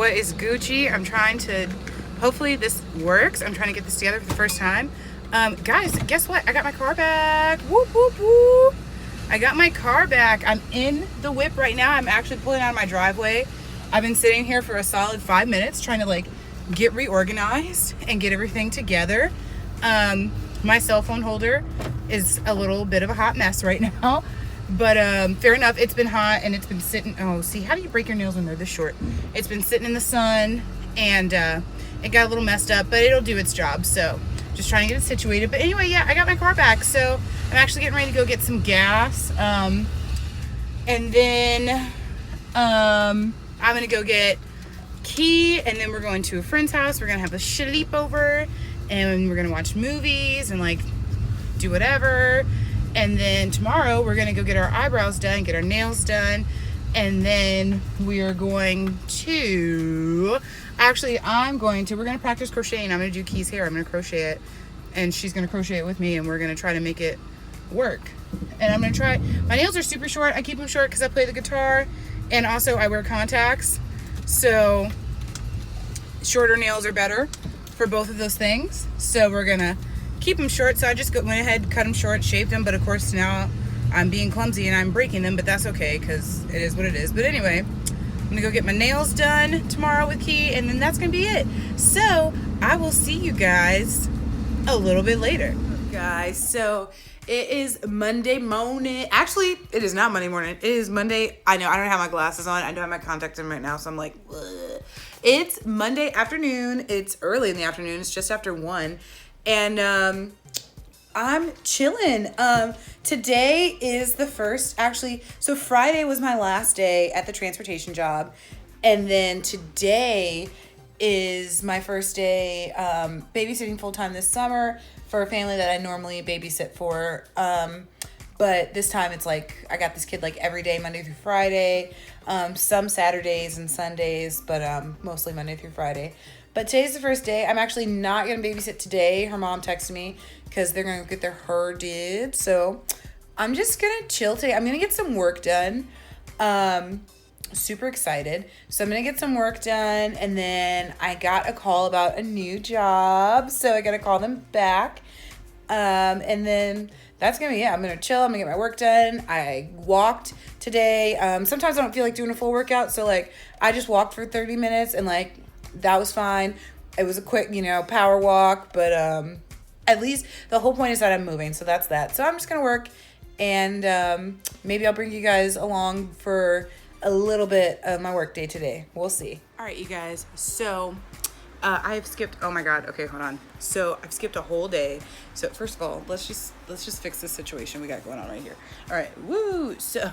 What is Gucci? I'm trying to, hopefully this works. I'm trying to get this together for the first time. Guys, guess what? I got my car back. Whoop, whoop, whoop. I got my car back. I'm in the whip right now. I'm actually pulling out of my driveway. I've been sitting here for a solid 5 minutes trying to like get reorganized and get everything together. My cell phone holder is a little bit of a hot mess right now. But fair enough, it's been hot and it's been sitting, oh, see, how do you break your nails when they're this short? It's been sitting in the sun and it got a little messed up, but it'll do its job. So just trying to get it situated. But anyway, yeah, I got my car back. So I'm actually getting ready to go get some gas. And then I'm going to go get Key, and then we're going to a friend's house. We're going to have a sleepover and we're going to watch movies and like do whatever. And then tomorrow we're gonna go get our eyebrows done, get our nails done, and then we are going to, we're gonna practice crocheting. I'm gonna do Key's hair, I'm gonna crochet it, and she's gonna crochet it with me, and we're gonna try to make it work. And I'm gonna try, my nails are super short. I keep them short because I play the guitar, and also I wear contacts, so shorter nails are better for both of those things. So we're gonna keep them short. So I just went ahead, cut them short, shaved them, but of course now I'm being clumsy and I'm breaking them, but that's okay because it is what it is. But anyway, I'm gonna go get my nails done tomorrow with Key, and then that's gonna be it. So I will see you guys a little bit later. Guys, so it is Monday morning. Actually, it is not Monday morning. It is Monday. I know I don't have my glasses on. I don't have my contacts in right now, so I'm like, ugh. It's Monday afternoon. It's early in the afternoon. It's just after 1. And I'm chilling. Today is the first, actually, so Friday was my last day at the transportation job. And then today is my first day babysitting full-time this summer for a family that I normally babysit for. But this time it's like, I got this kid like every day, Monday through Friday, some Saturdays and Sundays, but mostly Monday through Friday. But today's the first day. I'm actually not going to babysit today. Her mom texted me because they're going to get their hair did. So I'm just going to chill today. I'm going to get some work done. Super excited. So I'm going to get some work done. And then I got a call about a new job. So I got to call them back. And then that's going to be it. I'm going to chill. I'm going to get my work done. I walked today. Sometimes I don't feel like doing a full workout. So like I just walked for 30 minutes and like, that was fine. It was a quick, power walk, but at least the whole point is that I'm moving, so that's that. So I'm just gonna work, and maybe I'll bring you guys along for a little bit of my work day today. We'll see. All right, you guys. So I've skipped. Oh my God. Okay, hold on. So I've skipped a whole day. So first of all, let's just fix this situation we got going on right here. All right. Woo. So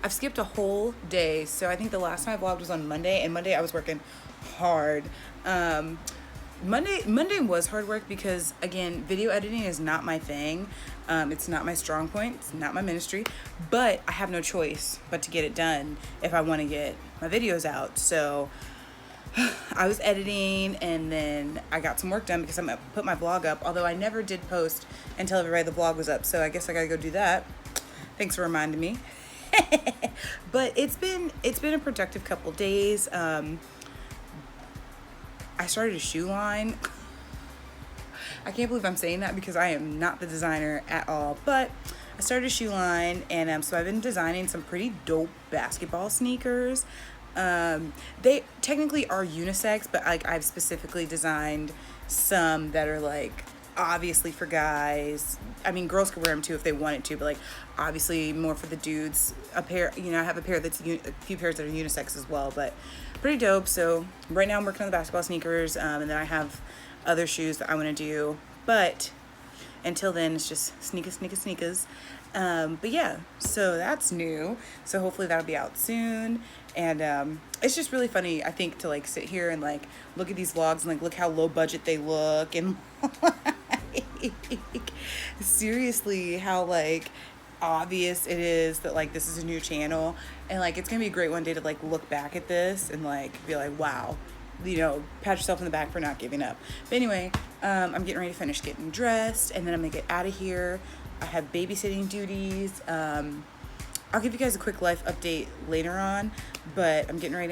I've skipped a whole day. So I think the last time I vlogged was on Monday, and Monday I was working hard. Monday was hard work because, again, video editing is not my thing. It's not my strong point. It's not my ministry, but I have no choice but to get it done if I want to get my videos out. So I was editing, and then I got some work done because I'm gonna put my vlog up, although I never did post and tell everybody the vlog was up, so I guess I gotta go do that. Thanks for reminding me. But it's been a productive couple days. I started a shoe line. I can't believe I'm saying that because I am not the designer at all, but I started a shoe line, and so I've been designing some pretty dope basketball sneakers. They technically are unisex, but like I've specifically designed some that are like obviously for guys. I mean, girls could wear them too if they wanted to, but like obviously more for the dudes. A pair, I have a pair that's a few pairs that are unisex as well, but pretty dope. So right now I'm working on the basketball sneakers, and then I have other shoes that I want to do, but until then it's just sneakers. But yeah, so that's new. So hopefully that'll be out soon. And it's just really funny, I think, to like sit here and like look at these vlogs and like look how low budget they look, and like, seriously how like obvious it is that like this is a new channel, and like it's gonna be a great one day to like look back at this and like be like, wow, pat yourself in the back for not giving up. But anyway, I'm getting ready to finish getting dressed, and then I'm gonna get out of here. I have babysitting duties. I'll give you guys a quick life update later on, but I'm getting ready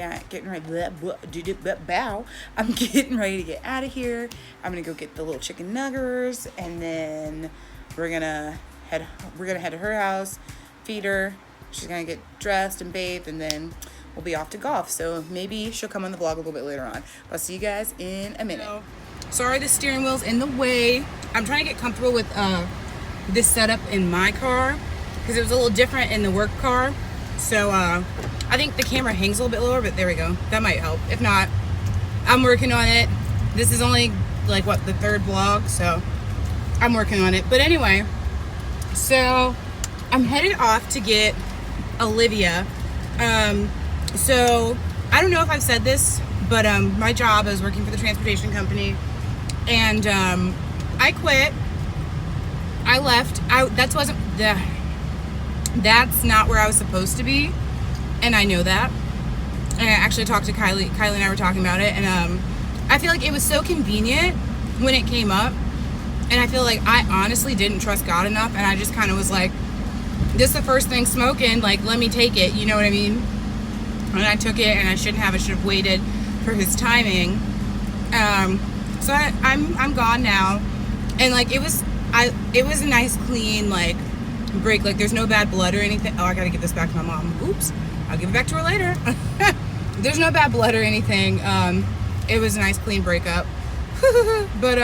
bow. I'm getting ready to get out of here. I'm gonna go get the little chicken nuggers, and then we're gonna head to her house, feed her. She's gonna get dressed and bathed, and then we'll be off to golf. So maybe she'll come on the vlog a little bit later on. I'll see you guys in a minute. Sorry, the steering wheel's in the way. I'm trying to get comfortable with this setup in my car, because it was a little different in the work car. So I think the camera hangs a little bit lower, but there we go. That might help. If not, I'm working on it. This is only like the third vlog, so I'm working on it. But anyway, so I'm headed off to get Olivia. So I don't know if I've said this, but my job, I was working for the transportation company, and I quit. I left. That's not where I was supposed to be, and I know that. And I actually talked to Kylie. Kylie and I were talking about it, and I feel like it was so convenient when it came up, and I feel like I honestly didn't trust God enough, and I just kind of was like, this is the first thing smoking, like, let me take it, you know what I mean? And I took it, and I shouldn't have. I should have waited for his timing. So I'm gone now, and like it was a nice clean like break. Like there's no bad blood or anything. Oh, I gotta give this back to my mom. Oops, I'll give it back to her later. There's no bad blood or anything. It was a nice clean breakup. But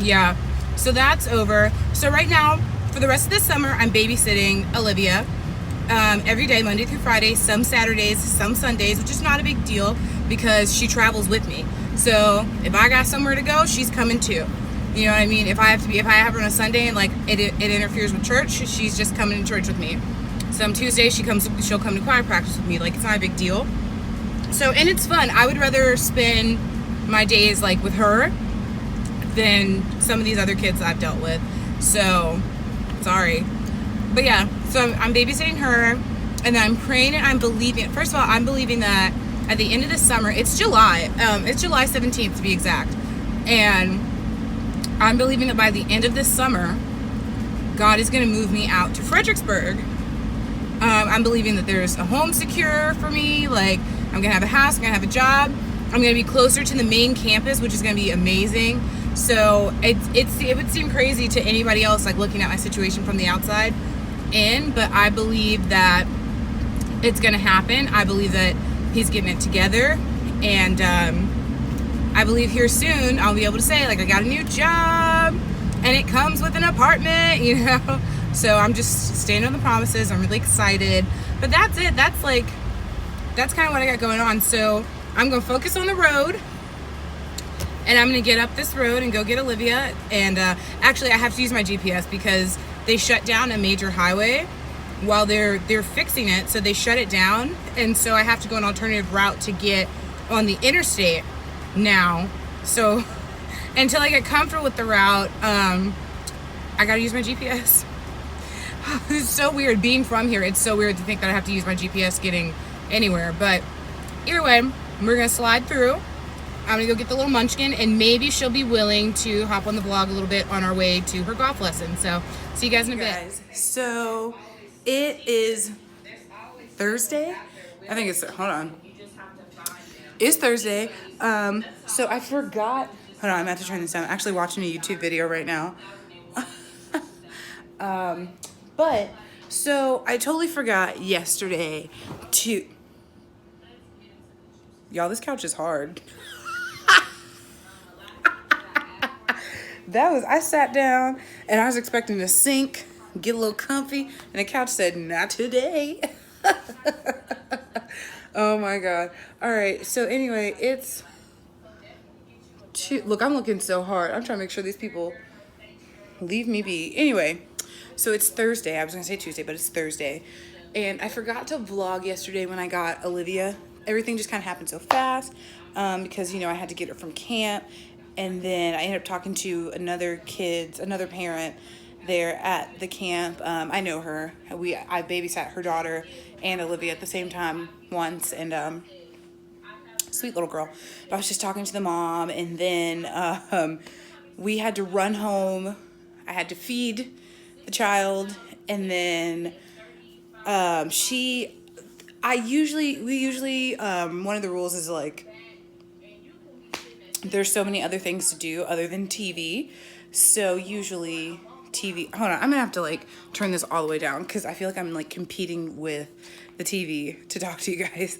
yeah, so that's over. So right now, for the rest of this summer, I'm babysitting Olivia every day, Monday through Friday, some Saturdays, some Sundays, which is not a big deal because she travels with me. So if I got somewhere to go, she's coming too. You know what I mean? If I have her on a Sunday and like it interferes with church, she's just coming to church with me. Some Tuesdays she'll come to choir practice with me. Like it's not a big deal. So, and it's fun. I would rather spend my days like with her than some of these other kids I've dealt with. So, sorry. But yeah, so I'm babysitting her, and then I'm praying and I'm believing. First of all, I'm believing that at the end of this summer, it's July. It's July 17th to be exact. And I'm believing that by the end of this summer, God is going to move me out to Fredericksburg. I'm believing that there's a home secure for me. Like, I'm going to have a house, I'm going to have a job. I'm going to be closer to the main campus, which is going to be amazing. So it would seem crazy to anybody else, like looking at my situation from the outside in, but I believe that it's going to happen. I believe that he's getting it together, and I believe here soon I'll be able to say, like, I got a new job and it comes with an apartment, you know. So I'm just staying on the promises. I'm really excited, but that's it. That's kind of what I got going on. So I'm going to focus on the road, and I'm going to get up this road and go get Olivia. And actually I have to use my GPS because they shut down a major highway while they're fixing it. So they shut it down, and so I have to go an alternative route to get on the interstate now. So until I get comfortable with the route, I gotta use my GPS. It's so weird being from here. It's so weird to think that I have to use my GPS getting anywhere. But either way, we're gonna slide through. I'm gonna go get the little munchkin, and maybe she'll be willing to hop on the vlog a little bit on our way to her golf lesson. So see you guys in a bit. So it is Thursday. I think it's, hold on. It's Thursday. So I forgot. Hold on, I'm about to turn this down. I'm actually watching a YouTube video right now. But so I totally forgot yesterday to. Y'all, this couch is hard. I sat down and I was expecting to sink, get a little comfy, and the couch said, not today. Oh my God. All right. So anyway, it's look, I'm looking so hard. I'm trying to make sure these people leave me be. Anyway, so it's Thursday. I was going to say Tuesday, but it's Thursday. And I forgot to vlog yesterday when I got Olivia. Everything just kind of happened so fast because, you know, I had to get her from camp. And then I ended up talking to another parent there at the camp. I know her. I babysat her daughter and Olivia at the same time once, and sweet little girl. But I was just talking to the mom, and then we had to run home. I had to feed the child, and then She, we usually, one of the rules is like, there's so many other things to do other than TV. So usually TV, hold on, I'm gonna have to like turn this all the way down because I feel like I'm like competing with the TV to talk to you guys.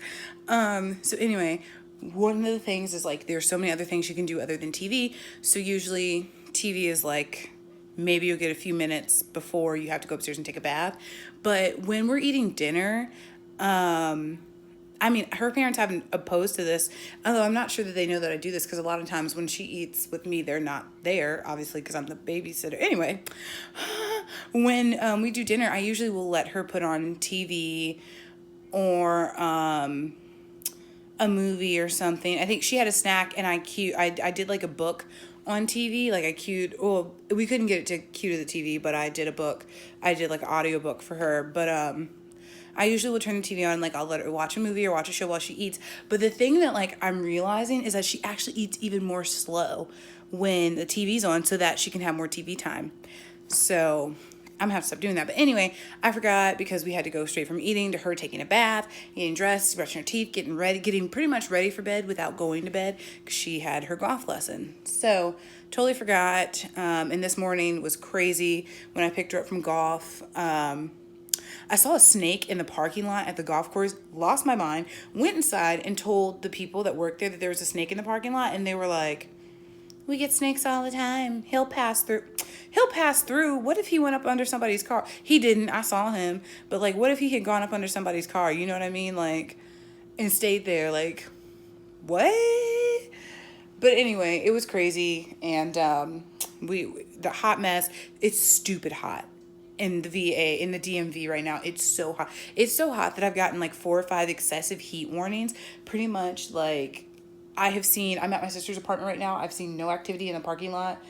So anyway, one of the things is like there's so many other things you can do other than TV. So usually TV is like maybe you'll get a few minutes before you have to go upstairs and take a bath. But when we're eating dinner, I mean, her parents haven't opposed to this, although I'm not sure that they know that I do this because a lot of times when she eats with me, they're not there, obviously, because I'm the babysitter. Anyway, when we do dinner, I usually will let her put on TV or a movie or something. I think she had a snack, and I did like a book on TV. Like I queued, well, we couldn't get it to cue to the TV, but I did a book. I did like an audio book for her, but I usually will turn the TV on, like I'll let her watch a movie or watch a show while she eats. But the thing that like I'm realizing is that she actually eats even more slow when the TV's on so that she can have more TV time. So I'm gonna have to stop doing that. But anyway, I forgot because we had to go straight from eating to her taking a bath, getting dressed, brushing her teeth, getting ready, getting pretty much ready for bed without going to bed because she had her golf lesson. So totally forgot. And this morning was crazy when I picked her up from golf. I saw a snake in the parking lot at the golf course, lost my mind, went inside and told the people that worked there that there was a snake in the parking lot. And they were like, we get snakes all the time. He'll pass through. He'll pass through. What if he went up under somebody's car? He didn't. I saw him. But like, what if he had gone up under somebody's car? You know what I mean? Like, and stayed there. Like, what? But anyway, it was crazy. And the hot mess, it's stupid hot. In the VA, in the DMV right now, it's so hot. It's so hot that I've gotten like 4 or 5 excessive heat warnings. Pretty much like I'm at my sister's apartment right now. I've seen no activity in the parking lot,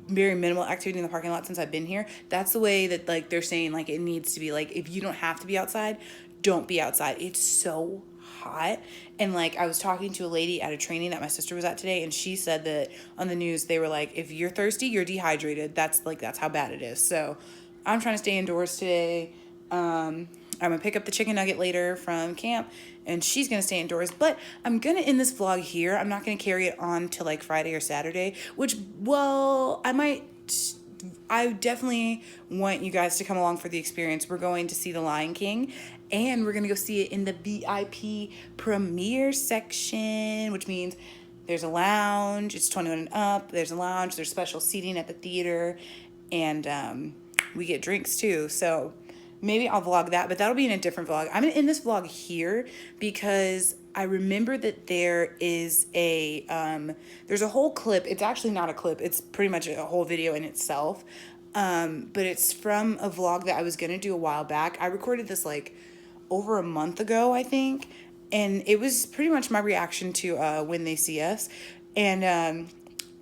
very minimal activity in the parking lot since I've been here. That's the way that like they're saying like it needs to be. Like if you don't have to be outside, don't be outside. It's so hot. And like I was talking to a lady at a training that my sister was at today, and she said that on the news they were like, if you're thirsty, you're dehydrated. That's how bad it is. So I'm trying to stay indoors today. I'm going to pick up the chicken nugget later from camp, and she's going to stay indoors. But I'm going to end this vlog here. I'm not going to carry it on to like Friday or Saturday, which, well, I definitely want you guys to come along for the experience. We're going to see The Lion King, and we're going to go see it in the VIP premiere section, which means there's a lounge. It's 21 and up. There's a lounge. There's special seating at the theater, and we get drinks too. So maybe I'll vlog that, but that'll be in a different vlog. I'm gonna end this vlog here because I remember that there is there's a whole clip. It's actually not a clip. It's pretty much a whole video in itself. But it's from a vlog that I was gonna do a while back. I recorded this like over a month ago, I think. And it was pretty much my reaction to When They See Us. And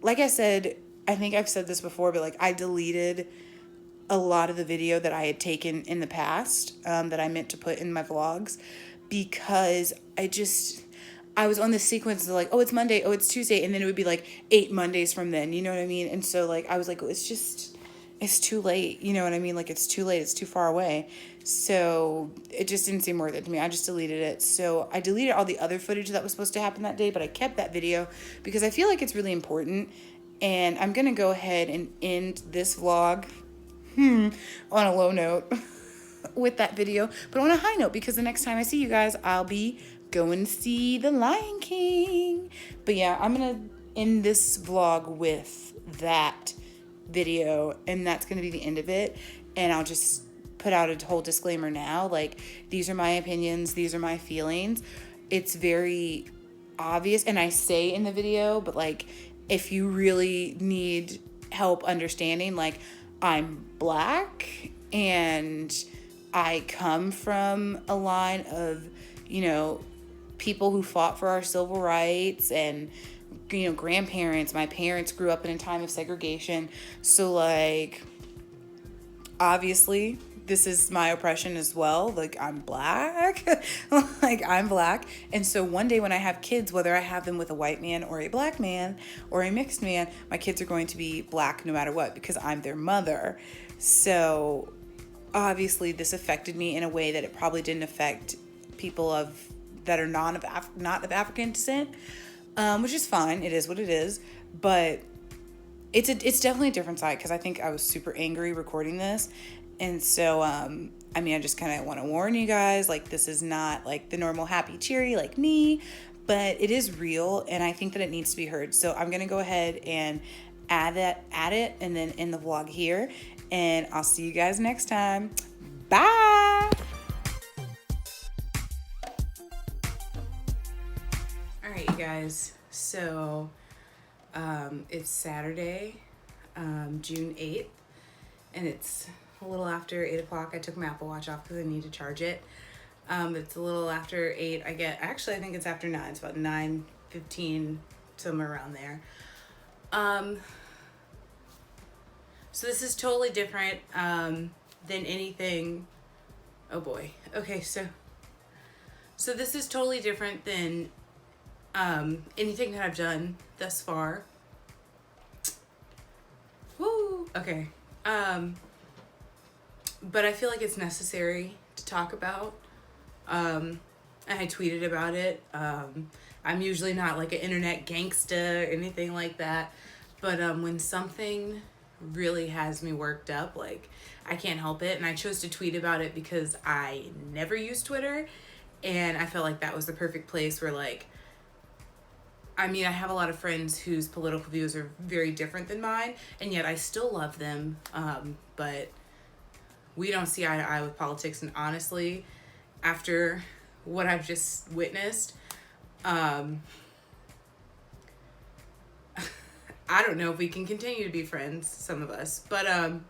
like I said, I think I've said this before, but like I deleted a lot of the video that I had taken in the past that I meant to put in my vlogs because I was on this sequence of like, oh, it's Monday, oh, it's Tuesday, and then it would be like 8 Mondays from then, you know what I mean? And so like I was like, oh, it's too late, you know what I mean? Like it's too late, it's too far away. So it just didn't seem worth it to me. I just deleted it. So I deleted all the other footage that was supposed to happen that day, but I kept that video because I feel like it's really important. And I'm gonna go ahead and end this vlog on a low note with that video, but on a high note because the next time I see you guys, I'll be going to see The Lion King. But yeah, I'm gonna end this vlog with that video, and that's gonna be the end of it. And I'll just put out a whole disclaimer now, like these are my opinions, these are my feelings. It's very obvious, and I say in the video, but like if you really need help understanding, like I'm Black and I come from a line of, you know, people who fought for our civil rights and, you know, grandparents. My parents grew up in a time of segregation. So like, obviously this is my oppression as well. Like I'm Black, like I'm Black. And so one day when I have kids, whether I have them with a white man or a Black man or a mixed man, my kids are going to be Black no matter what because I'm their mother. So obviously this affected me in a way that it probably didn't affect people that are not of African descent, which is fine. It is what it is, but it's definitely a different side, because I think I was super angry recording this, and so I mean, I just kind of want to warn you guys, like, this is not like the normal happy cheery like me, but it is real, and I think that it needs to be heard. So I'm gonna go ahead and add it, and then end the vlog here, and I'll see you guys next time. Bye. All right, you guys. So it's Saturday, June 8th, and it's a little after 8 o'clock. I took my Apple Watch off because I need to charge it. It's a little after 8. I think it's after 9. It's about 9:15, somewhere around there. So this is totally different than anything. Oh boy. Okay, so this is totally different than anything that I've done thus far. Woo! Okay. But I feel like it's necessary to talk about. And I tweeted about it. I'm usually not like an internet gangsta or anything like that. But when something really has me worked up, like, I can't help it. And I chose to tweet about it because I never use Twitter. And I felt like that was the perfect place where, like, I mean, I have a lot of friends whose political views are very different than mine, and yet I still love them. But we don't see eye to eye with politics. And honestly, after what I've just witnessed, I don't know if we can continue to be friends, some of us, but, and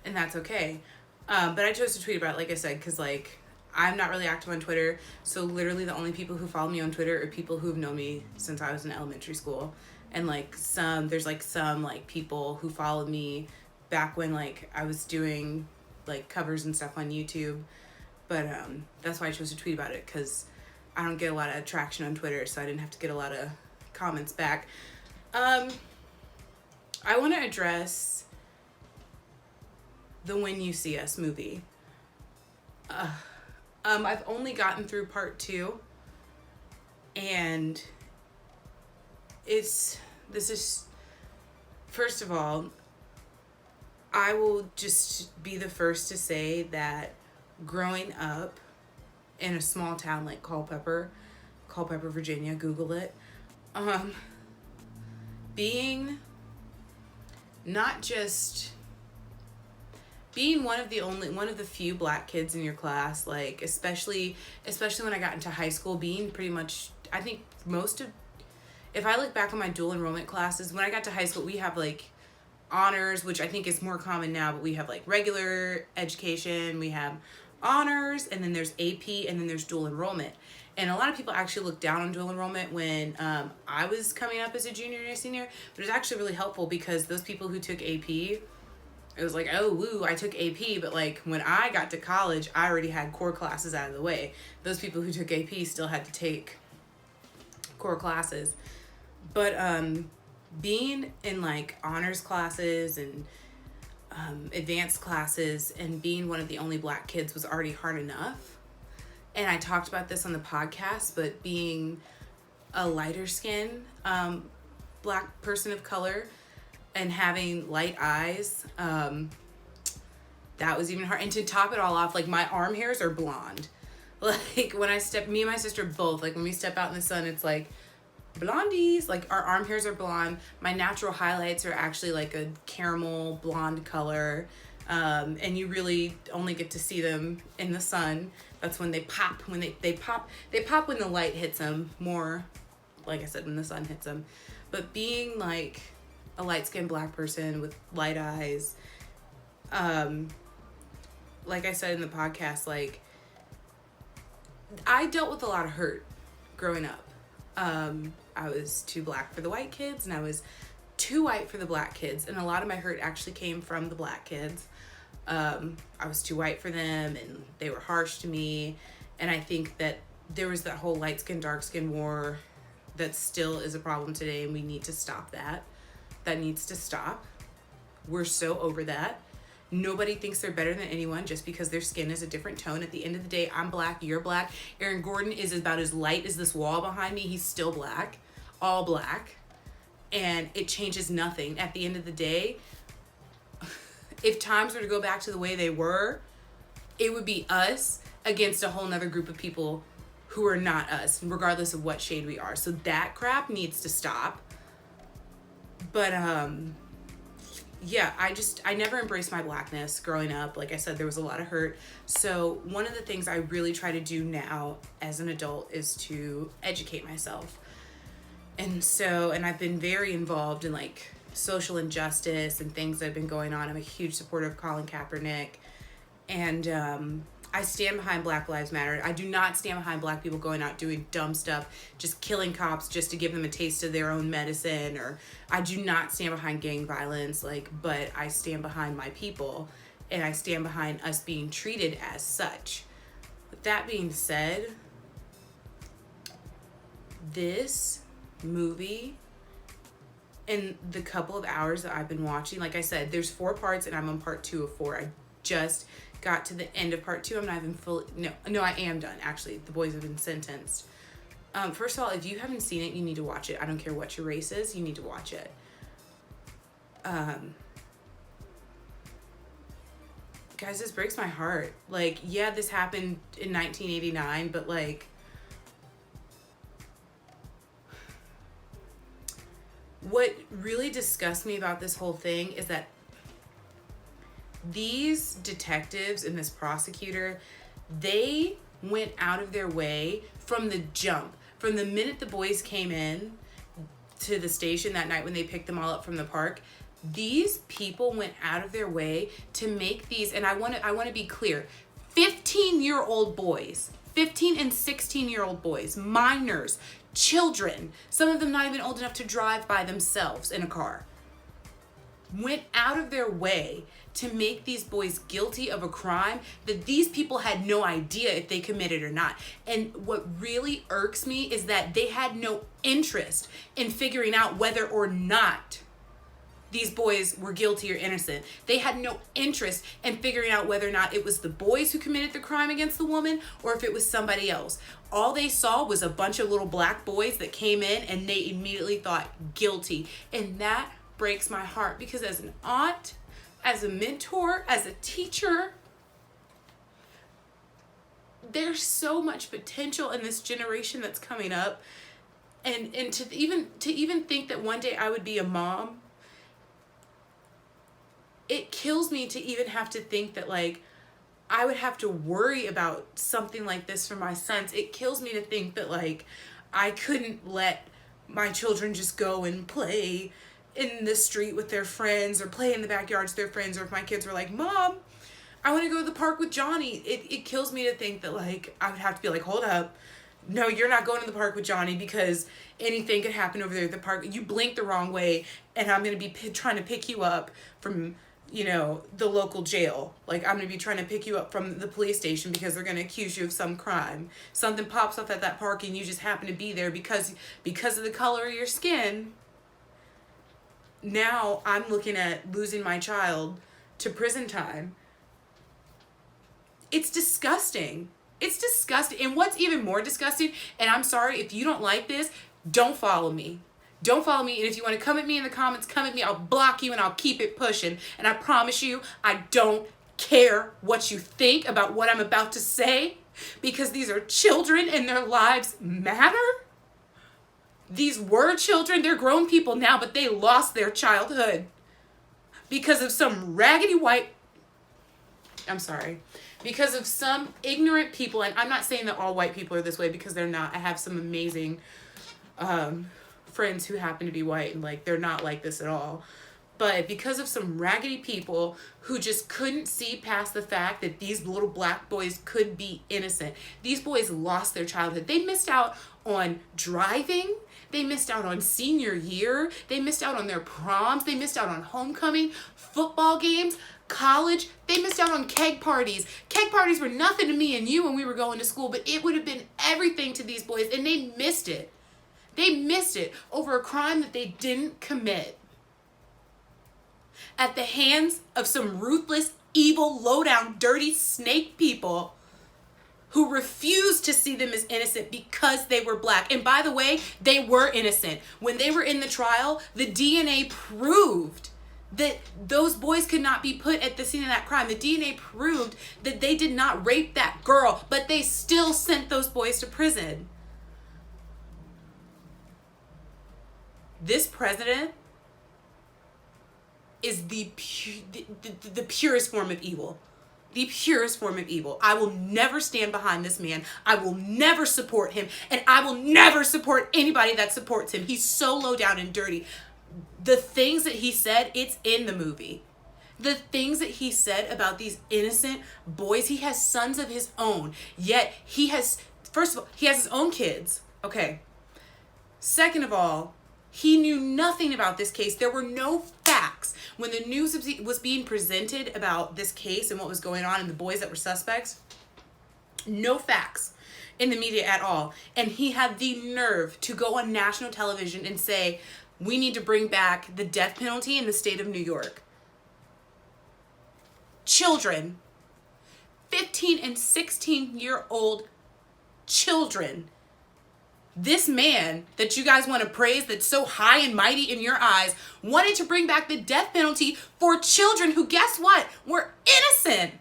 that's okay. But I chose to tweet about it, like I said, because, like, I'm not really active on Twitter, so literally the only people who follow me on Twitter are people who've known me since I was in elementary school. And, like, there's some people who followed me back when, like, I was doing, like, covers and stuff on YouTube. But that's why I chose to tweet about it, because I don't get a lot of traction on Twitter, so I didn't have to get a lot of comments back. I want to address the When You See Us movie. I've only gotten through part 2, and this is, first of all, I will just be the first to say that growing up in a small town like Culpeper, Virginia, Google it, being not just being one of the few black kids in your class, like, especially when I got into high school, being pretty much, I think if I look back on my dual enrollment classes, when I got to high school, we have, like, honors, which I think is more common now, but we have, like, regular education, we have honors, and then there's AP, and then there's dual enrollment. And a lot of people actually look down on dual enrollment when I was coming up as a junior and a senior, but it's actually really helpful, because those people who took AP, it was like, oh, woo, I took AP, but, like, when I got to college, I already had core classes out of the way. Those people who took AP still had to take core classes. But being in, like, honors classes and advanced classes and being one of the only black kids was already hard enough. And I talked about this on the podcast, but being a lighter skin black person of color and having light eyes, that was even hard. And to top it all off, like, my arm hairs are blonde. Like, when me and my sister both, like, when we step out in the sun, it's like blondies. Like, our arm hairs are blonde. My natural highlights are actually like a caramel blonde color. And you really only get to see them in the sun. That's when they pop, when they pop when the light hits them more, like I said, when the sun hits them. But being, like, a light-skinned black person with light eyes, like I said in the podcast, like, I dealt with a lot of hurt growing up. I was too black for the white kids, and I was too white for the black kids, and a lot of my hurt actually came from the black kids. I was too white for them, and they were harsh to me, and I think that there was that whole light skin, dark skin war that still is a problem today, and we need to stop that. That needs to stop. We're so over that. Nobody thinks they're better than anyone just because their skin is a different tone. At the end of the day, I'm black, you're black. Aaron Gordon is about as light as this wall behind me. He's still black, all black. And it changes nothing. At the end of the day, if times were to go back to the way they were, it would be us against a whole nother group of people who are not us, regardless of what shade we are. So that crap needs to stop. But, yeah, I never embraced my blackness growing up. Like I said, there was a lot of hurt. So one of the things I really try to do now as an adult is to educate myself. And I've been very involved in like social injustice and things that have been going on. I'm a huge supporter of Colin Kaepernick. And I stand behind Black Lives Matter. I do not stand behind black people going out doing dumb stuff, just killing cops just to give them a taste of their own medicine, or I do not stand behind gang violence, but I stand behind my people, and I stand behind us being treated as such. With that being said, this movie and the couple of hours that I've been watching, like I said, there's 4 parts and I'm on part 2 of 4. I just got to the end of part 2. I'm not even fully, no, I am done. Actually, the boys have been sentenced. First of all, if you haven't seen it, you need to watch it. I don't care what your race is, you need to watch it. Guys, this breaks my heart. Like, yeah, this happened in 1989, but like, what really disgusts me about this whole thing is that these detectives and this prosecutor, they went out of their way from the jump. From the minute the boys came in to the station that night when they picked them all up from the park, these people went out of their way to make these, and I want to be clear, 15-year-old boys, 15 and 16-year-old boys, minors, children, some of them not even old enough to drive by themselves in a car, went out of their way to make these boys guilty of a crime that these people had no idea if they committed or not. And what really irks me is that they had no interest in figuring out whether or not these boys were guilty or innocent. They had no interest in figuring out whether or not it was the boys who committed the crime against the woman or if it was somebody else. All they saw was a bunch of little black boys that came in and they immediately thought guilty. And that breaks my heart because as an aunt, as a mentor, as a teacher, there's so much potential in this generation that's coming up. And to even think that one day I would be a mom, it kills me to even have to think that like I would have to worry about something like this for my sons. It kills me to think that like I couldn't let my children just go and play in the street with their friends or play in the backyards with their friends, or if my kids were like, Mom, I want to go to the park with Johnny. It kills me to think that like I would have to be like, hold up, no, you're not going to the park with Johnny because anything could happen over there at the park. You blink the wrong way and I'm going to be trying to pick you up from, the local jail. Like I'm going to be trying to pick you up from the police station because they're going to accuse you of some crime. Something pops up at that park and you just happen to be there because of the color of your skin. Now I'm looking at losing my child to prison time. It's disgusting. It's disgusting. And what's even more disgusting, and I'm sorry if you don't like this, don't follow me. Don't follow me. And if you want to come at me in the comments, come at me. I'll block you and I'll keep it pushing. And I promise you, I don't care what you think about what I'm about to say because these are children and their lives matter. These were children, they're grown people now, but they lost their childhood because of some because of some ignorant people. And I'm not saying that all white people are this way because they're not. I have some amazing friends who happen to be white and like they're not like this at all. But because of some raggedy people who just couldn't see past the fact that these little black boys could be innocent. These boys lost their childhood. They missed out on driving. They missed out on senior year. They missed out on their proms. They missed out on homecoming, football games, college. They missed out on keg parties. Keg parties were nothing to me and you when we were going to school, but it would have been everything to these boys, and they missed it. They missed it over a crime that they didn't commit at the hands of some ruthless evil, low-down, dirty snake people who refused to see them as innocent because they were black. And by the way, they were innocent. When they were in the trial, the DNA proved that those boys could not be put at the scene of that crime. The DNA proved that they did not rape that girl, but they still sent those boys to prison. This president is the purest form of evil. The purest form of evil. I will never stand behind this man. I will never support him. And I will never support anybody that supports him. He's so low down and dirty. The things that he said, it's in the movie. The things that he said about these innocent boys, he has sons of his own. Yet he has, first of all, he has his own kids. Okay. Second of all, he knew nothing about this case. There were no facts. When the news was being presented about this case and what was going on and the boys that were suspects, no facts in the media at all. And he had the nerve to go on national television and say, we need to bring back the death penalty in the state of New York. Children, 15 and 16-year-old children. This man that you guys want to praise, that's so high and mighty in your eyes, wanted to bring back the death penalty for children who, guess what, were innocent.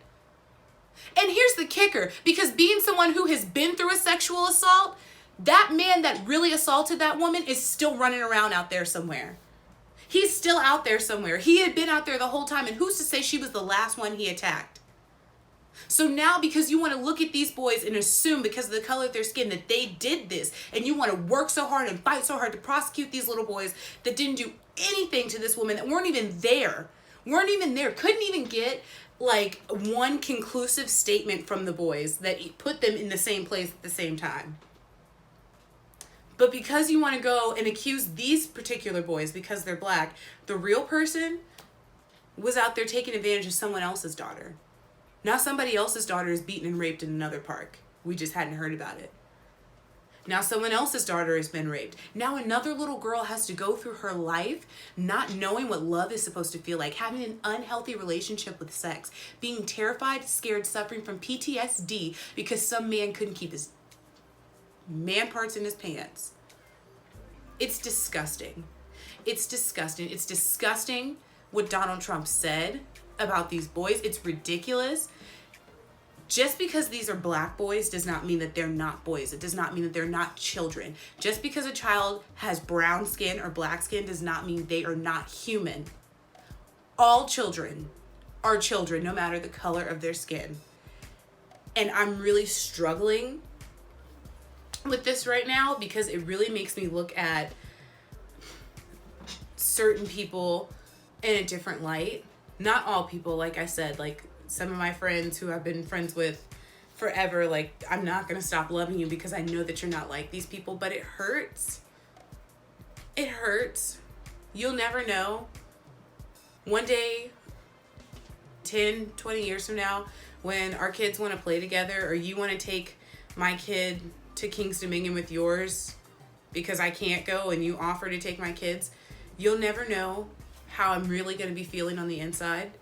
And here's the kicker, because being someone who has been through a sexual assault, that man that really assaulted that woman is still running around out there somewhere. He's still out there somewhere. He had been out there the whole time, and who's to say she was the last one he attacked? So now, because you want to look at these boys and assume because of the color of their skin that they did this, and you want to work so hard and fight so hard to prosecute these little boys that didn't do anything to this woman, that weren't even there, couldn't even get like one conclusive statement from the boys that put them in the same place at the same time. But because you want to go and accuse these particular boys because they're black, the real person was out there taking advantage of someone else's daughter. Now somebody else's daughter is beaten and raped in another park. We just hadn't heard about it. Now someone else's daughter has been raped. Now another little girl has to go through her life not knowing what love is supposed to feel like, having an unhealthy relationship with sex, being terrified, scared, suffering from PTSD because some man couldn't keep his man parts in his pants. It's disgusting. It's disgusting. It's disgusting what Donald Trump said about these boys. It's ridiculous. Just because these are black boys does not mean that they're not boys. It does not mean that they're not children. Just because a child has brown skin or black skin does not mean they are not human. All children are children, no matter the color of their skin. And I'm really struggling with this right now because it really makes me look at certain people in a different light. Not all people, like I said, like some of my friends who I've been friends with forever, like I'm not going to stop loving you because I know that you're not like these people, but it hurts. It hurts. You'll never know. One day, 10, 20 years from now, when our kids want to play together or you want to take my kid to King's Dominion with yours because I can't go and you offer to take my kids, you'll never know how I'm really going to be feeling on the inside.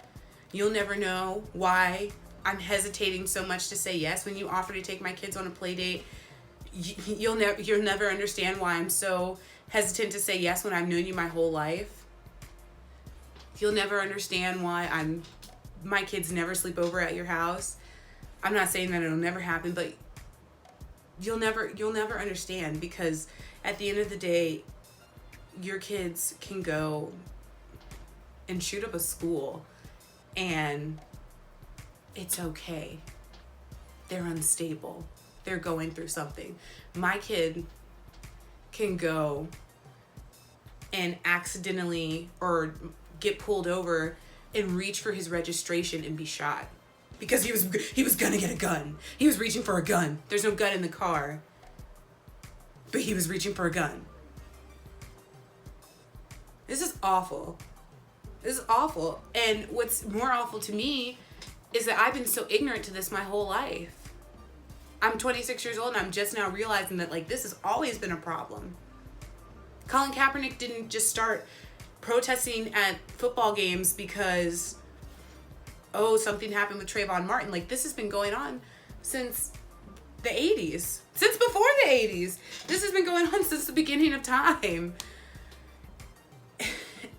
You'll never know why I'm hesitating so much to say yes when you offer to take my kids on a play date. You'll never understand why I'm so hesitant to say yes when I've known you my whole life. You'll never understand why my kids never sleep over at your house. I'm not saying that it'll never happen, but you'll never understand, because at the end of the day, your kids can go and shoot up a school and it's okay. They're unstable. They're going through something. My kid can go and accidentally or get pulled over and reach for his registration and be shot because he was gonna get a gun. He was reaching for a gun. There's no gun in the car, but he was reaching for a gun. This is awful. This is awful. And what's more awful to me is that I've been so ignorant to this my whole life. I'm 26 years old and I'm just now realizing that like this has always been a problem. Colin Kaepernick didn't just start protesting at football games because oh, something happened with Trayvon Martin. Like, this has been going on since the 80s. Since before the 80s. This has been going on since the beginning of time.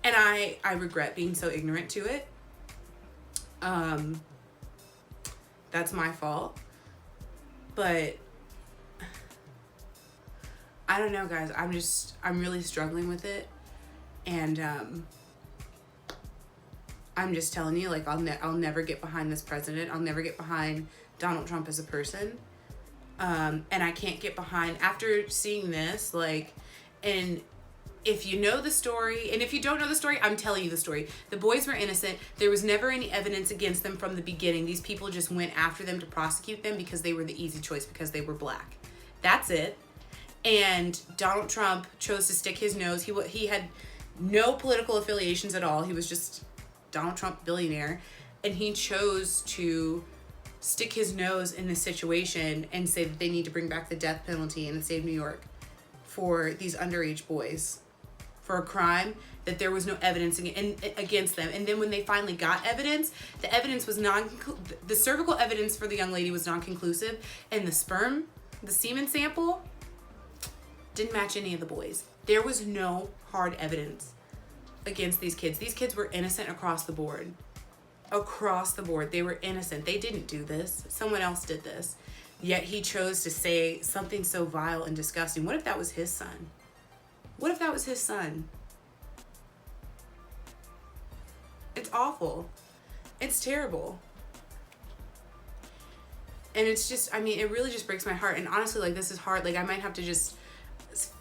And I regret being so ignorant to it. That's my fault. But I don't know, guys. I'm really struggling with it. And I'm just telling you, like, I'll never get behind this president. I'll never get behind Donald Trump as a person. And I can't get behind, after seeing this, like, and if you know the story, and if you don't know the story, I'm telling you the story. The boys were innocent. There was never any evidence against them from the beginning. These people just went after them to prosecute them because they were the easy choice, because they were black. That's it. And Donald Trump chose to stick his nose. He had no political affiliations at all. He was just Donald Trump, billionaire. And he chose to stick his nose in this situation and say that they need to bring back the death penalty in the state of New York for these underage boys, for a crime that there was no evidence against them. And then when they finally got evidence, the evidence was the cervical evidence for the young lady was non-conclusive, and the semen sample didn't match any of the boys. There was no hard evidence against these kids. These kids were innocent across the board. Across the board, they were innocent. They didn't do this. Someone else did this. Yet he chose to say something so vile and disgusting. What if that was his son? What if that was his son? It's awful. It's terrible. And it's just, I mean, it really just breaks my heart. And honestly, like, this is hard. Like, I might have to just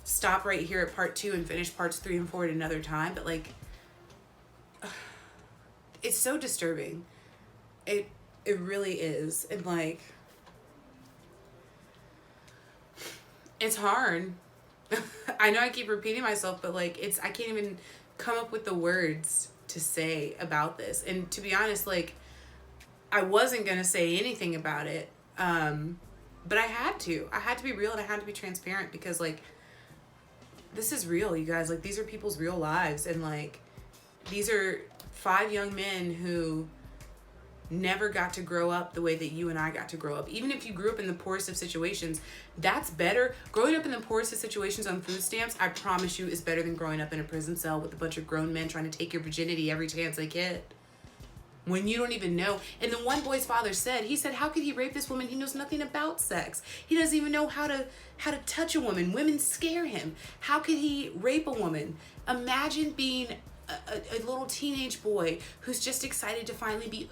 stop right here at part 2 and finish parts 3 and 4 at another time. But, like, it's so disturbing. It really is. And, like, it's hard. I know I keep repeating myself, but, like, I can't even come up with the words to say about this. And to be honest, like, I wasn't going to say anything about it. But I had to be real, and I had to be transparent, because, like, this is real, you guys. Like, these are people's real lives. And, like, these are 5 young men who never got to grow up the way that you and I got to grow up. Even if you grew up in the poorest of situations, that's better. Growing up in the poorest of situations on food stamps, I promise you, is better than growing up in a prison cell with a bunch of grown men trying to take your virginity every chance they get, when you don't even know. And the one boy's father said, how could he rape this woman? He knows nothing about sex. He doesn't even know how to touch a woman. Women scare him. How could he rape a woman? Imagine being a little teenage boy who's just excited to finally be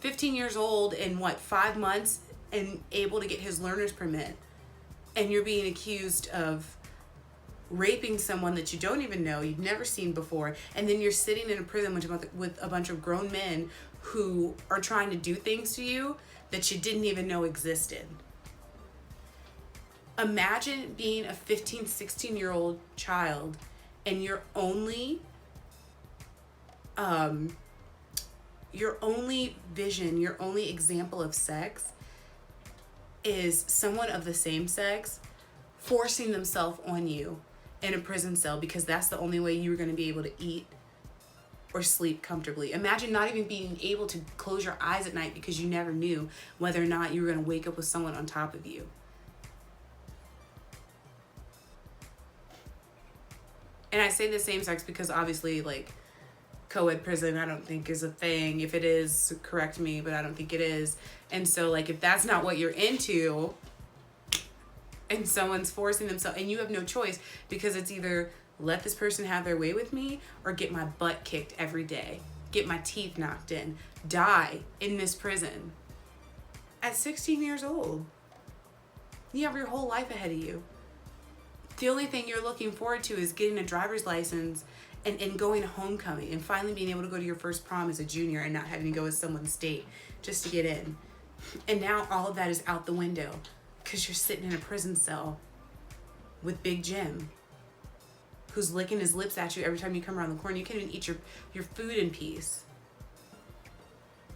15 years old in 5 months, and able to get his learner's permit, and you're being accused of raping someone that you don't even know, you've never seen before, and then you're sitting in a prison with a bunch of grown men who are trying to do things to you that you didn't even know existed. Imagine being a 15, 16-year-old child, and your only vision, your only example of sex is someone of the same sex forcing themselves on you in a prison cell, because that's the only way you're going to be able to eat or sleep comfortably. Imagine not even being able to close your eyes at night because you never knew whether or not you were going to wake up with someone on top of you. And I say the same sex because obviously, like, co-ed prison I don't think is a thing. If it is, correct me, but I don't think it is. And so, like, if that's not what you're into, and someone's forcing themselves, and you have no choice, because it's either let this person have their way with me or get my butt kicked every day, get my teeth knocked in, die in this prison at 16 years old. You have your whole life ahead of you. The only thing you're looking forward to is getting a driver's license and going to homecoming and finally being able to go to your first prom as a junior and not having to go with someone's state just to get in. And now all of that is out the window because you're sitting in a prison cell with Big Jim, who's licking his lips at you every time you come around the corner. You can't even eat your food in peace.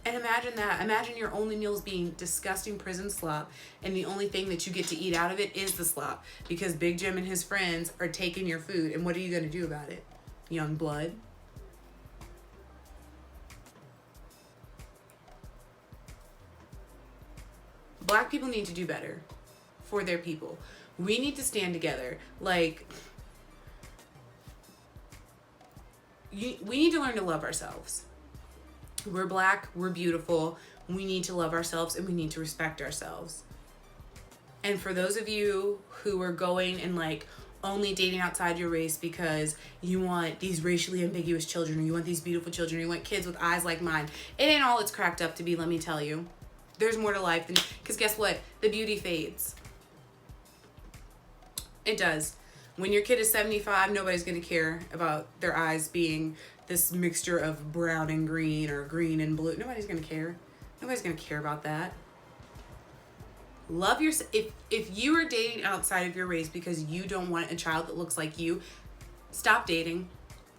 And imagine that. Imagine your only meals being disgusting prison slop, and the only thing that you get to eat out of it is the slop because Big Jim and his friends are taking your food. And what are you going to do about it, young blood? Black people need to do better for their people. We need to stand together. Like, we need to learn to love ourselves. We're Black, we're beautiful. We need to love ourselves and we need to respect ourselves. And for those of you who are going and like only dating outside your race because you want these racially ambiguous children, or you want these beautiful children, or you want kids with eyes like mine, it ain't all it's cracked up to be, let me tell you. There's more to life than, because guess what? The beauty fades. It does. When your kid is 75, nobody's going to care about their eyes being this mixture of brown and green or green and blue. Nobody's going to care. Nobody's going to care about that. Love yourself. If you are dating outside of your race because you don't want a child that looks like you, stop dating.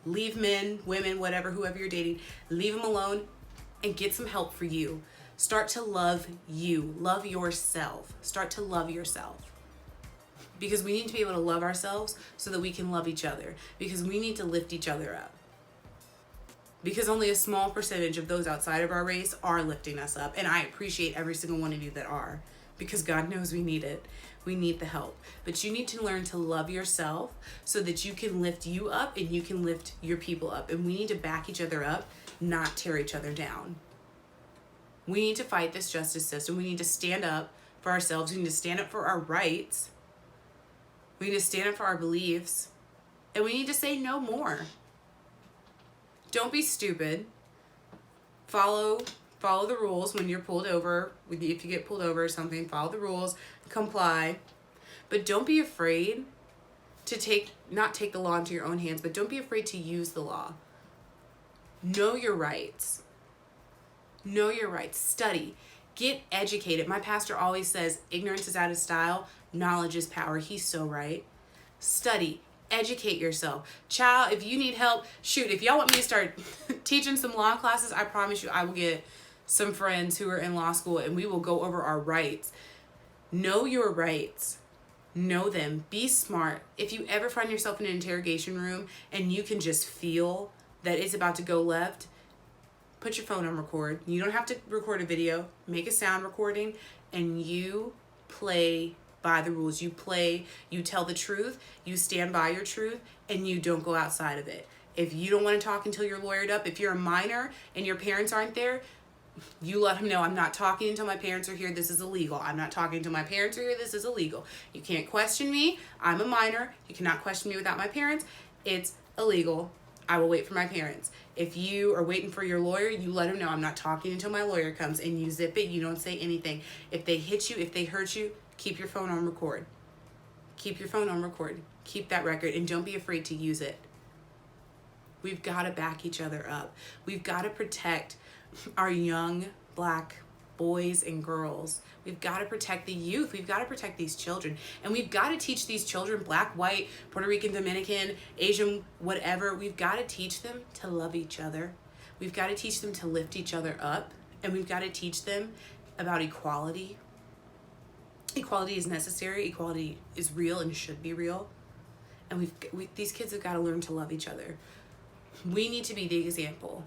Leave men, women, whatever, whoever you're dating, leave them alone and get some help for you. Start to love you. Love yourself. Start to love yourself. Because we need to be able to love ourselves so that we can love each other. Because we need to lift each other up. Because only a small percentage of those outside of our race are lifting us up. And I appreciate every single one of you that are. Because God knows we need it. We need the help. But you need to learn to love yourself so that you can lift you up and you can lift your people up. And we need to back each other up, not tear each other down. We need to fight this justice system. We need to stand up for ourselves. We need to stand up for our rights. We need to stand up for our beliefs. And we need to say no more. Don't be stupid. Follow the rules when you're pulled over. If you get pulled over or something, follow the rules. Comply. But don't be afraid to not take the law into your own hands, but don't be afraid to use the law. Know your rights. Know your rights. Study. Get educated. My pastor always says, ignorance is out of style. Knowledge is power. He's so right. Study. Educate yourself. Child, if you need help, shoot, if y'all want me to start teaching some law classes, I promise you I will get some friends who are in law school and we will go over our rights. Know your rights. Know them. Be smart. If you ever find yourself in an interrogation room and you can just feel that it's about to go left, put your phone on record. You don't have to record a video. Make a sound recording and you play by the rules. You play, you tell the truth, you stand by your truth, and you don't go outside of it. If you don't want to talk until you're lawyered up, if you're a minor and your parents aren't there, you let them know, I'm not talking until my parents are here, this is illegal. I'm not talking until my parents are here, this is illegal. You can't question me, I'm a minor, you cannot question me without my parents, it's illegal. I will wait for my parents. If you are waiting for your lawyer, you let them know, I'm not talking until my lawyer comes, and you zip it, you don't say anything. If they hit you, if they hurt you, keep your phone on record. Keep your phone on record. Keep that record and don't be afraid to use it. We've got to back each other up. We've got to protect our young Black boys and girls. We've got to protect the youth. We've got to protect these children. And we've got to teach these children, Black, white, Puerto Rican, Dominican, Asian, whatever, we've got to teach them to love each other. We've got to teach them to lift each other up. And we've got to teach them about equality. Equality is necessary. Equality is real and should be real. And these kids have got to learn to love each other. We need to be the example.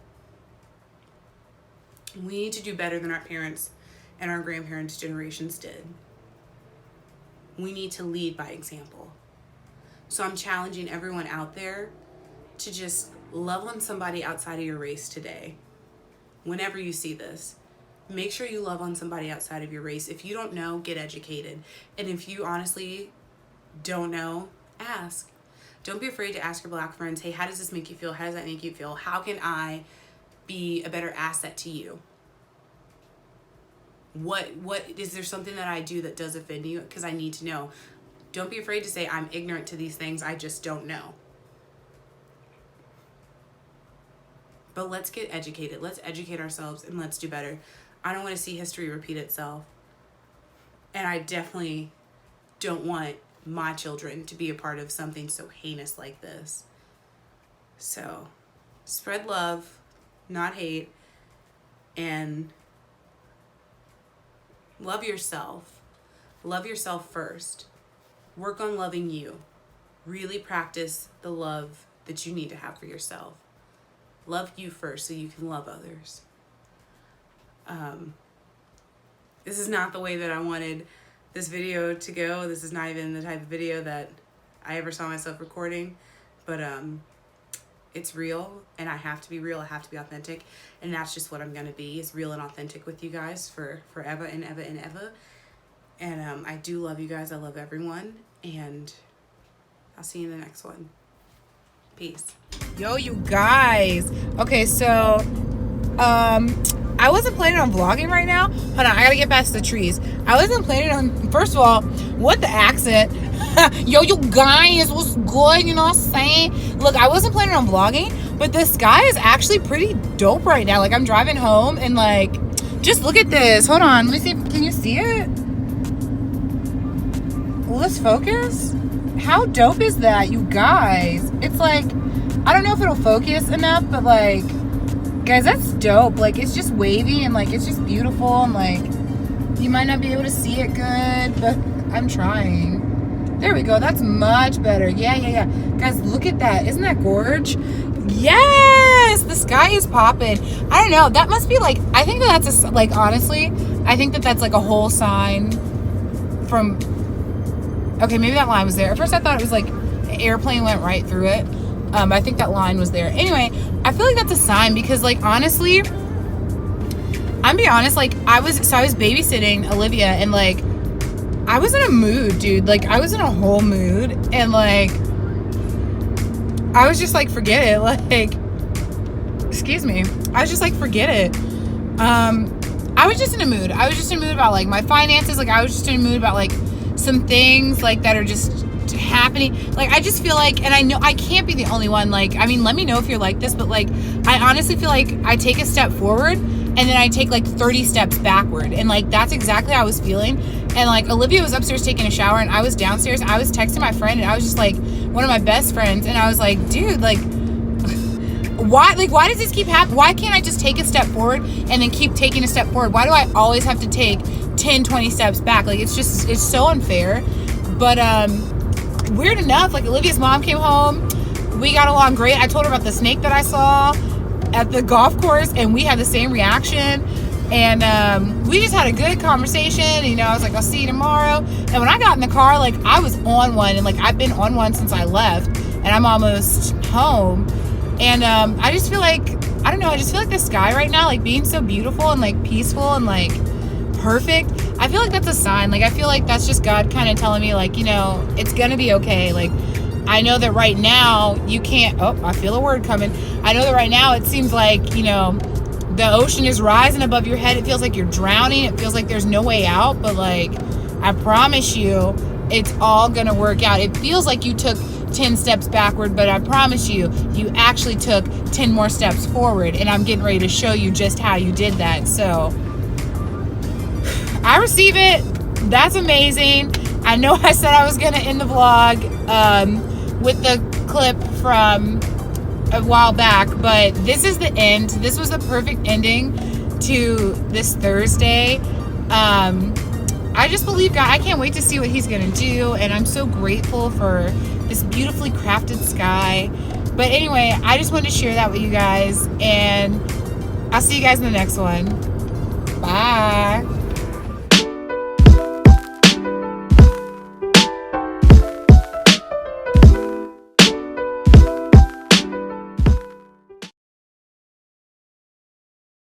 We need to do better than our parents and our grandparents' generations did. We need to lead by example. So I'm challenging everyone out there to just love on somebody outside of your race today. Whenever you see this, make sure you love on somebody outside of your race. If you don't know, get educated. And if you honestly don't know, ask. Don't be afraid to ask your Black friends, hey, how does this make you feel? How does that make you feel? How can I be a better asset to you? What is there something that I do that does offend you? Because I need to know. Don't be afraid to say, I'm ignorant to these things. I just don't know. But let's get educated. Let's educate ourselves and let's do better. I don't want to see history repeat itself. And I definitely don't want my children to be a part of something so heinous like this. So, spread love, not hate, and love yourself. Love yourself first. Work on loving you. Really practice the love that you need to have for yourself. Love you first so you can love others. This is not the way that I wanted this video to go. This is not even the type of video that I ever saw myself recording. But it's real, and I have to be real. I have to be authentic. And that's just what I'm going to be, is real and authentic with you guys for forever and ever and ever. And I do love you guys. I love everyone. And I'll see you in the next one. Peace. Yo, you guys. Okay, so I wasn't planning on vlogging right now. Hold on, I gotta get past the trees. I wasn't planning on, first of all, what the accent? Yo, you guys, what's good? You know what I'm saying? Look, I wasn't planning on vlogging, but the sky is actually pretty dope right now. Like, I'm driving home and like, just look at this. Hold on, let me see. Can you see it? Will this focus? How dope is that, you guys? It's like, I don't know if it'll focus enough, but like, guys, that's dope. Like, it's just wavy and like, it's just beautiful, and like, you might not be able to see it good, but I'm trying. There we go. That's much better. Yeah. Guys, look at that. Isn't that gorge? Yes! The sky is popping. I don't know. That must be like, I think that's like, honestly, I think that's like a whole sign from, okay, maybe that line was there. At first I thought it was like an airplane went right through it. I think that line was there. Anyway, I feel like that's a sign because, like, honestly, I'm being honest, like, I was babysitting Olivia, and like, I was in a mood, dude. Like, I was in a whole mood, and like, I was just like, forget it. Like, excuse me. I was just like, forget it. I was just in a mood. I was just in a mood about like my finances. Like, I was just in a mood about like some things like that are just happening. Like, I just feel like, and I know I can't be the only one. Like, I mean, let me know if you're like this, but like, I honestly feel like I take a step forward and then I take like 30 steps backward. And like, that's exactly how I was feeling. And like, Olivia was upstairs taking a shower and I was downstairs. I was texting my friend, and I was just like, one of my best friends. And I was like, dude, like, why does this keep happening? Why can't I just take a step forward and then keep taking a step forward? Why do I always have to take 10, 20 steps back? Like, it's so unfair. But, weird enough, like, Olivia's mom came home. We got along great. I told her about the snake that I saw at the golf course, and we had the same reaction. And we just had a good conversation. You know, I was like, I'll see you tomorrow. And when I got in the car, like, I was on one, and like, I've been on one since I left, and I'm almost home. And I just feel like, I don't know, I just feel like the sky right now, like, being so beautiful and like peaceful and like perfect, I feel like that's a sign. Like, I feel like that's just God kind of telling me, like, you know, it's gonna be okay. Like, I know that right now you can't, oh, I feel a word coming. I know that right now it seems like, you know, the ocean is rising above your head. It feels like you're drowning. It feels like there's no way out. But like, I promise you, it's all gonna work out. It feels like you took 10 steps backward, but I promise you, you actually took 10 more steps forward. And I'm getting ready to show you just how you did that. So I receive it. That's amazing. I know I said I was going to end the vlog with the clip from a while back, but this is the end. This was the perfect ending to this Thursday. I just believe God. I can't wait to see what he's going to do, and I'm so grateful for this beautifully crafted sky. But anyway, I just wanted to share that with you guys, and I'll see you guys in the next one. Bye.